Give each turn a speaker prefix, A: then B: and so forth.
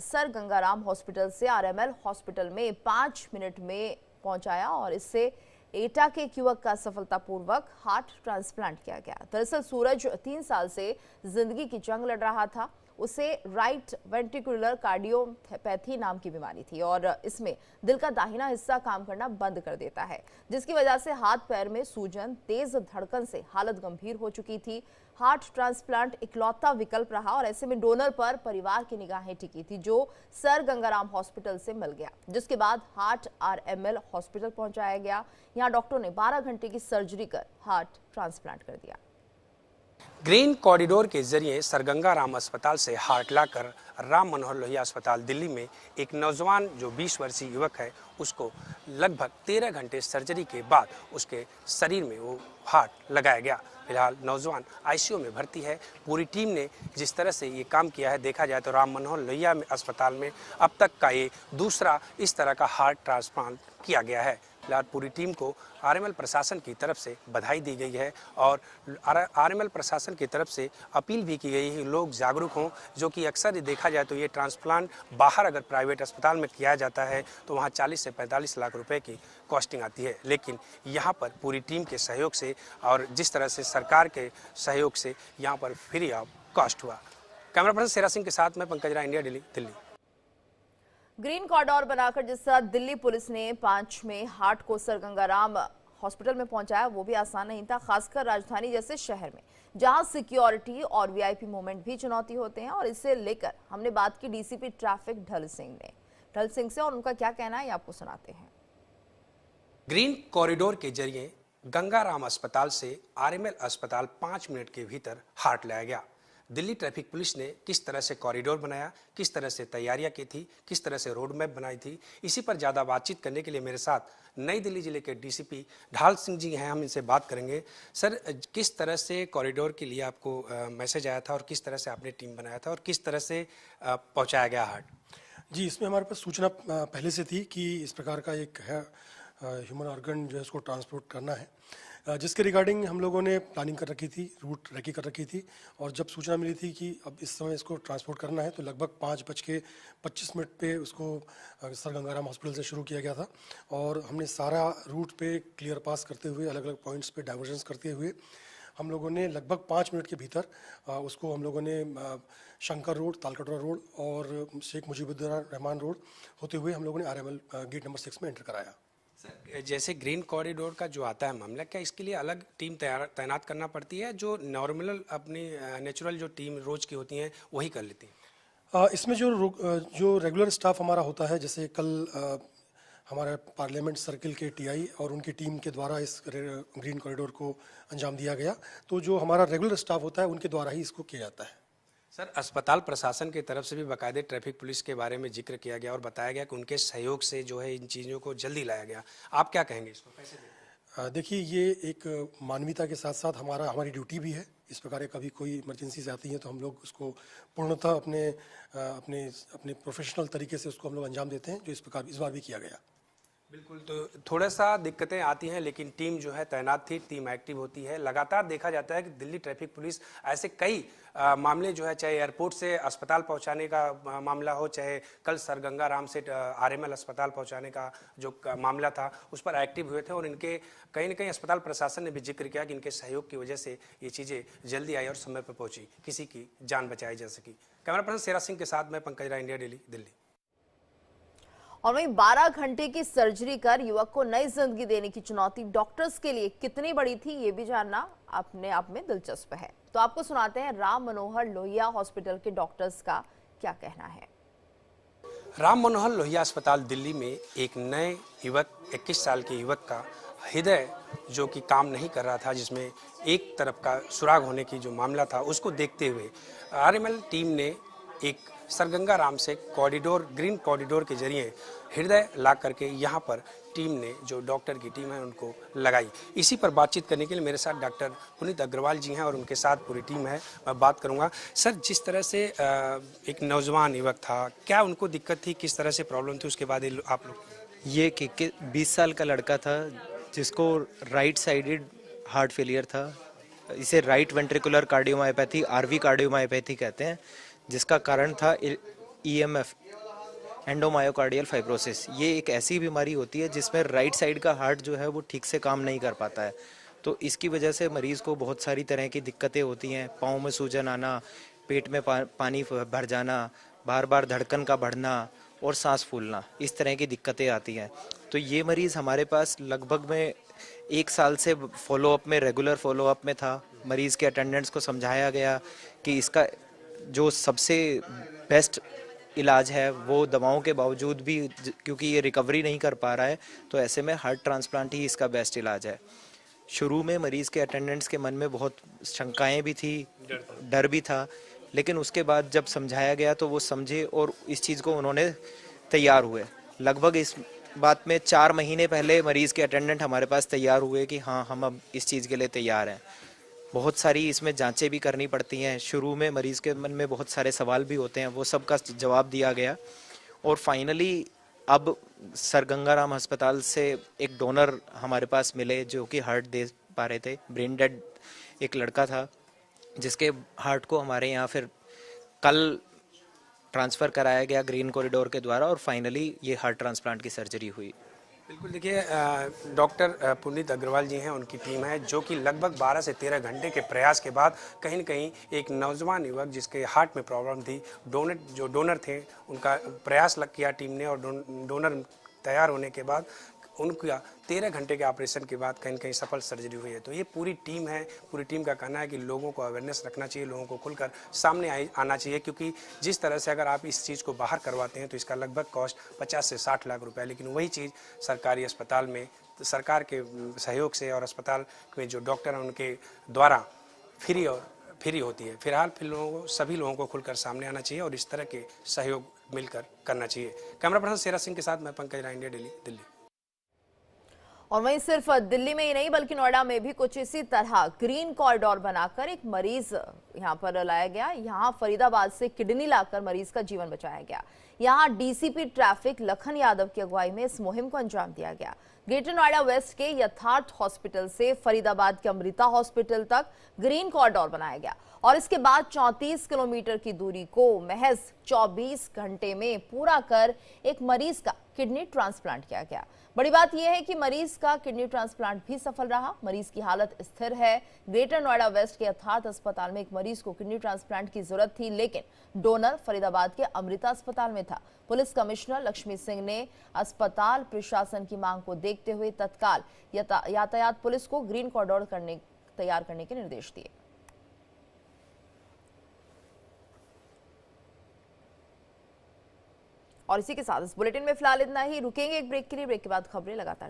A: Sir Gangaram hospital से RML hospital में 5 minute में पहुंचाया और इससे एटा के एक युवक का सफलतापूर्वक हार्ट ट्रांसप्लांट किया गया। दरअसल सूरज 3 साल से जिंदगी की जंग लड़ रहा था। उसे राइट वेंट्रिकुलर कार्डियोपैथी नाम की बीमारी थी और इसमें दिल का दाहिना हिस्सा काम करना बंद कर देता है, जिसकी वजह से हाथ पैर में सूजन, तेज धड़कन से हालत गंभीर हो चुकी थी। हार्ट ट्रांसप्लांट इकलौता विकल्प रहा और ऐसे में डोनर पर परिवार की निगाहें टिकी थी, जो सर गंगाराम हॉस्पिटल से मिल गया, जिसके बाद हार्ट आरएमएल हॉस्पिटल पहुंचाया गया। यहां डॉक्टरों ने 12 घंटे की सर्जरी कर हार्ट ट्रांसप्लांट कर दिया।
B: ग्रीन कॉरिडोर के जरिए सर गंगाराम अस्पताल से हार्ट लाकर राम मनोहर लोहिया अस्पताल दिल्ली में एक नौजवान जो 20 वर्षीय युवक है, उसको लगभग 13 घंटे सर्जरी के बाद उसके शरीर में वो हार्ट लगाया गया। फिलहाल नौजवान आईसीयू में भर्ती है। पूरी टीम ने जिस तरह से ये काम किया है, देखा जाए तो राम मनोहर लोहिया अस्पताल में अब तक का ये दूसरा इस तरह का हार्ट ट्रांसप्लांट किया गया है। फिलहाल पूरी टीम को आरएमएल प्रशासन की तरफ से बधाई दी गई है और आरएमएल प्रशासन की तरफ से अपील भी की गई है लोग जागरूक हों, जो कि अक्सर देखा जाए तो ये ट्रांसप्लांट बाहर अगर प्राइवेट अस्पताल में किया जाता है तो वहाँ 40 से 45 लाख रुपए की कॉस्टिंग आती है, लेकिन यहाँ पर पूरी टीम के सहयोग से और जिस तरह से सरकार के सहयोग से यहाँ पर फ्री ऑफ कॉस्ट हुआ। कैमरा पर्सन शेरा सिंह के साथ मैं Pankaj Rai, India daily, Delhi.
A: Green corridor बनाकर जिस तरह दिल्ली पुलिस ने 5 में हार्ट को सर गंगाराम हॉस्पिटल में पहुंचाया, वो भी आसान नहीं था, खासकर राजधानी जैसे शहर में जहां सिक्योरिटी और वीआईपी मूवमेंट भी चुनौती होते हैं। और इसे लेकर हमने बात की डीसीपी ट्रैफिक ढल सिंह से और उनका क्या कहना है, आपको सुनाते हैं।
B: ग्रीन कॉरिडोर के जरिए गंगाराम अस्पताल से आरएमएल अस्पताल 5 मिनट के भीतर हार्ट लाया गया। दिल्ली ट्रैफिक पुलिस ने किस तरह से कॉरिडोर बनाया, किस तरह से तैयारियां की थी, किस तरह से रोड मैप बनाई थी, इसी पर ज़्यादा बातचीत करने के लिए मेरे साथ नई दिल्ली जिले के डीसीपी ढाल सिंह जी हैं। हम इनसे बात करेंगे। सर, किस तरह से कॉरिडोर के लिए आपको मैसेज आया था और किस तरह से आपने टीम बनाया था और किस तरह से पहुँचाया गया हार्ट?
C: जी, इसमें हमारे पास सूचना पहले से थी कि इस प्रकार का एक है ह्यूमन ऑर्गन जो है उसको ट्रांसपोर्ट करना है, जिसके रिगार्डिंग हम लोगों ने प्लानिंग कर रखी थी, रूट रेकी कर रखी थी। और जब सूचना मिली थी कि अब इस समय इसको ट्रांसपोर्ट करना है तो लगभग 5:25 पे उसको सर गंगाराम हॉस्पिटल से शुरू किया गया था और हमने सारा रूट पे क्लियर पास करते हुए, अलग अलग पॉइंट्स पे डाइवर्जन्स करते हुए हम लोगों ने लगभग 5 मिनट के भीतर उसको हम लोगों ने शंकर रोड, तालकटोरा रोड और शेख मुजीबुर्रहमान रोड होते हुए हम लोगों ने आरएमएल गेट नंबर 6 में एंटर कराया।
B: सर, जैसे ग्रीन कॉरिडोर का जो आता है मामला, क्या इसके लिए अलग टीम तैनात करना पड़ती है, जो नॉर्मल अपनी नेचुरल जो टीम रोज की होती हैं वही कर लेती है?
C: इसमें जो रेगुलर स्टाफ हमारा होता है, जैसे कल हमारे पार्लियामेंट सर्किल के टीआई और उनकी टीम के द्वारा इस ग्रीन कॉरिडोर को अंजाम दिया गया, तो जो हमारा रेगुलर स्टाफ होता है उनके द्वारा ही इसको किया जाता है।
B: सर, अस्पताल प्रशासन की तरफ से भी बाकायदे ट्रैफिक पुलिस के बारे में जिक्र किया गया और बताया गया कि उनके सहयोग से जो है इन चीज़ों को जल्दी लाया गया। आप क्या कहेंगे इसको, कैसे देखते?
C: देखिए, ये एक मानवीयता के साथ साथ हमारी ड्यूटी भी है। इस प्रकार कभी कोई इमरजेंसीज आती हैं तो हम लोग उसको पूर्णतः अपने प्रोफेशनल तरीके से उसको हम लोग अंजाम देते हैं, जो इस बार भी किया गया।
B: बिल्कुल, तो थोड़ा सा दिक्कतें आती हैं, लेकिन टीम जो है तैनात थी, टीम एक्टिव होती है। लगातार देखा जाता है कि दिल्ली ट्रैफिक पुलिस ऐसे कई मामले जो है, चाहे एयरपोर्ट से अस्पताल पहुंचाने का मामला हो, चाहे कल सर गंगाराम से आरएमएल अस्पताल पहुंचाने का जो मामला था, उस पर एक्टिव हुए थे और इनके कहीं न कहीं अस्पताल प्रशासन ने भी जिक्र किया कि इनके सहयोग की वजह से ये चीज़ें जल्दी आई और समय पर पहुँची, किसी की जान बचाई जा सकी। कैमरा पर्सन शेरा सिंह के साथ मैं पंकज राय, इंडिया डेली, दिल्ली।
A: और वहीं 12 घंटे की सर्जरी कर युवक को नई जिंदगी देने की चुनौती डॉक्टर्स के लिए कितनी बड़ी थी, ये भी जानना अपने आप में दिलचस्प है। तो आपको सुनाते हैं राम मनोहर लोहिया हॉस्पिटल के डॉक्टर्स का क्या कहना है।
B: राम मनोहर लोहिया अस्पताल दिल्ली में एक नए युवक, 21 साल के युवक का हृदय जो कि काम नहीं कर रहा था, जिसमें एक तरफ का सुराग होने की जो मामला था, उसको देखते हुए आरएमएल टीम ने एक सर गंगाराम से ग्रीन कॉरिडोर के जरिए हृदय ला करके यहाँ पर टीम ने, जो डॉक्टर की टीम है, उनको लगाई। इसी पर बातचीत करने के लिए मेरे साथ डॉक्टर पुनीत अग्रवाल जी हैं और उनके साथ पूरी टीम है। मैं बात करूँगा। सर, जिस तरह से एक नौजवान युवक था, क्या उनको दिक्कत थी, किस तरह से प्रॉब्लम थी, उसके बाद आप लोग?
D: ये 20 साल का लड़का था जिसको राइट साइडेड हार्ट फेलियर था। इसे right ventricular cardiomyopathy, RV cardiomyopathy कहते हैं, जिसका कारण था EMF, एंडोमायोकार्डियल फाइब्रोसिस। ये एक ऐसी बीमारी होती है जिसमें राइट साइड का हार्ट जो है वो ठीक से काम नहीं कर पाता है। तो इसकी वजह से मरीज़ को बहुत सारी तरह की दिक्कतें होती हैं। पाँव में सूजन आना, पेट में पानी भर जाना, बार बार धड़कन का बढ़ना और सांस फूलना, इस तरह की दिक्कतें आती हैं। तो ये मरीज़ हमारे पास लगभग में 1 साल से फॉलोअप में, रेगुलर फॉलोअप में था। मरीज़ के अटेंडेंट्स को समझाया गया कि इसका जो सबसे बेस्ट इलाज है वो दवाओं के बावजूद भी, क्योंकि ये रिकवरी नहीं कर पा रहा है, तो ऐसे में हार्ट ट्रांसप्लांट ही इसका बेस्ट इलाज है। शुरू में मरीज़ के अटेंडेंट्स के मन में बहुत शंकाएं भी थी, डर भी था, लेकिन उसके बाद जब समझाया गया तो वो समझे और इस चीज़ को उन्होंने तैयार हुए। लगभग इस बात में 4 महीने पहले मरीज़ के अटेंडेंट हमारे पास तैयार हुए कि हाँ, हम अब इस चीज़ के लिए तैयार हैं। बहुत सारी इसमें जांचें भी करनी पड़ती हैं। शुरू में मरीज़ के मन में बहुत सारे सवाल भी होते हैं, वो सब का जवाब दिया गया और फाइनली अब सर गंगाराम अस्पताल से एक डोनर हमारे पास मिले जो कि हार्ट दे पा रहे थे। ब्रेन डेड एक लड़का था जिसके हार्ट को हमारे यहाँ फिर कल ट्रांसफ़र कराया गया ग्रीन कॉरिडोर के द्वारा और फाइनली ये हार्ट ट्रांसप्लांट की सर्जरी हुई।
B: बिल्कुल, देखिए डॉक्टर पुनीत अग्रवाल जी हैं, उनकी टीम है जो कि लगभग 12 से 13 घंटे के प्रयास के बाद कहीं न कहीं एक नौजवान युवक जिसके हार्ट में प्रॉब्लम थी, डोनर थे, उनका प्रयास किया टीम ने और डोनर तैयार होने के बाद उनका 13 घंटे के ऑपरेशन के बाद कहीं न कहीं सफल सर्जरी हुई है। तो ये पूरी टीम है, पूरी टीम का कहना है कि लोगों को अवेयरनेस रखना चाहिए, लोगों को खुलकर सामने आना चाहिए, क्योंकि जिस तरह से अगर आप इस चीज़ को बाहर करवाते हैं तो इसका लगभग कॉस्ट 50 से 60 लाख रुपए है, लेकिन वही चीज़ सरकारी अस्पताल में सरकार के सहयोग से और अस्पताल में जो डॉक्टर हैं उनके द्वारा फ्री होती है। फिलहाल सभी लोगों को खुलकर सामने आना चाहिए और इस तरह के सहयोग मिलकर करना चाहिए। कैमरा पर्सन शेरा सिंह के साथ मैं पंकज राय, इंडिया डेली, दिल्ली।
A: और वहीं सिर्फ दिल्ली में ही नहीं बल्कि नोएडा में भी कुछ इसी तरह ग्रीन कॉरिडोर बनाकर एक मरीज यहां पर लाया गया। यहां फरीदाबाद से किडनी लाकर मरीज का जीवन बचाया गया। यहां डीसीपी ट्रैफिक लखन यादव की अगुवाई में इस मुहिम को अंजाम दिया गया। ग्रेटर नोएडा वेस्ट के यथार्थ हॉस्पिटल से फरीदाबाद के अमृता हॉस्पिटल तक ग्रीन कॉरिडोर बनाया गया और इसके बाद 34 किलोमीटर की दूरी को महज 24 घंटे में पूरा कर एक मरीज का किडनी ट्रांसप्लांट किया गया। बड़ी बात यह है कि मरीज का किडनी ट्रांसप्लांट भी सफल रहा। मरीज की हालत स्थिर है। ग्रेटर नोएडा वेस्ट के यथार्थ अस्पताल में एक मरीज को किडनी ट्रांसप्लांट की जरूरत थी, लेकिन डोनर फरीदाबाद के अमृता अस्पताल में था। पुलिस कमिश्नर लक्ष्मी सिंह ने अस्पताल प्रशासन की मांग को देखते हुए तत्काल यातायात पुलिस को ग्रीन कॉरिडोर तैयार करने के निर्देश दिए। और इसी के साथ इस बुलेटिन में फिलहाल इतना ही। रुकेंगे एक ब्रेक के लिए। ब्रेक के बाद खबरें लगातार